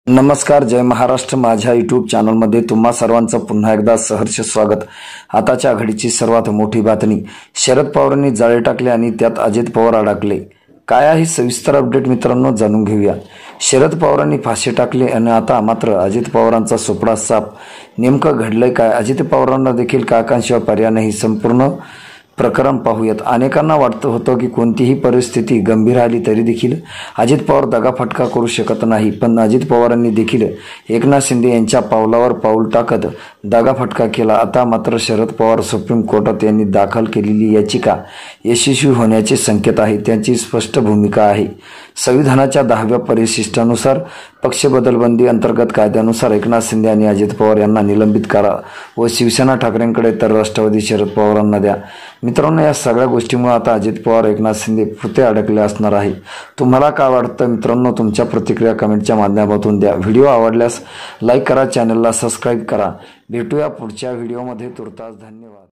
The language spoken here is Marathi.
नमस्कार, जय महाराष्ट्र. माझ्या यूट्यूब चॅनलमध्ये तुम्हा सर्वांचं पुन्हा एकदा सहर्ष स्वागत. आताच्या घडीची सर्वात मोठी बातमी, शरद पवारांनी जाळे टाकले आणि त्यात अजित पवार अडकले. काय आहे सविस्तर अपडेट मित्रांनो, जाणून घेऊया. शरद पवारांनी फाशी टाकली आणि आता मात्र अजित पवारांचा सुपडा साफ. नेमकं घडलंय काय? अजित पवारांना देखील काकांशिवाय पर्याय नाही. संपूर्ण प्रकरण पाहूयात. अनेकांना वाटतं होतं की कोणतीही परिस्थिती गंभीर आली तरी देखील अजित पवार दगाफटका करू शकत नाही, पण अजित पवारांनी देखील एकनाथ शिंदे यांच्या पावलावर पाऊल टाकत दगाफटका केला. आता मात्र शरद पवार सुप्रीम कोर्टात यांनी दाखल केलेली याचिका यशस्वी होण्याचे संकेत आहेत. त्यांची स्पष्ट भूमिका आहे. संविधानाच्या 10व्या परिशिष्टानुसार पक्ष बदलबंदी अंतर्गत कायद्यानुसार एकनाथ शिंदे आणि अजित पवार यांना निलंबित करा व शिवसेना ठाकरेंकडे तर राष्ट्रवादी शरद पवारांना द्या. मित्रांनो, या सगळ्या गोष्टींमुळे आता अजित पवार एकनाथ शिंदे फुते अडकले असणार आहे. तुम्हाला काय वाटतं मित्रांनो? तुमच्या प्रतिक्रिया कमेंटच्या माध्यमातून द्या. व्हिडिओ आवडल्यास लाईक करा, चॅनलला सबस्क्राईब करा. भेटूया पुढच्या व्हिडिओमध्ये. तुर्तास धन्यवाद.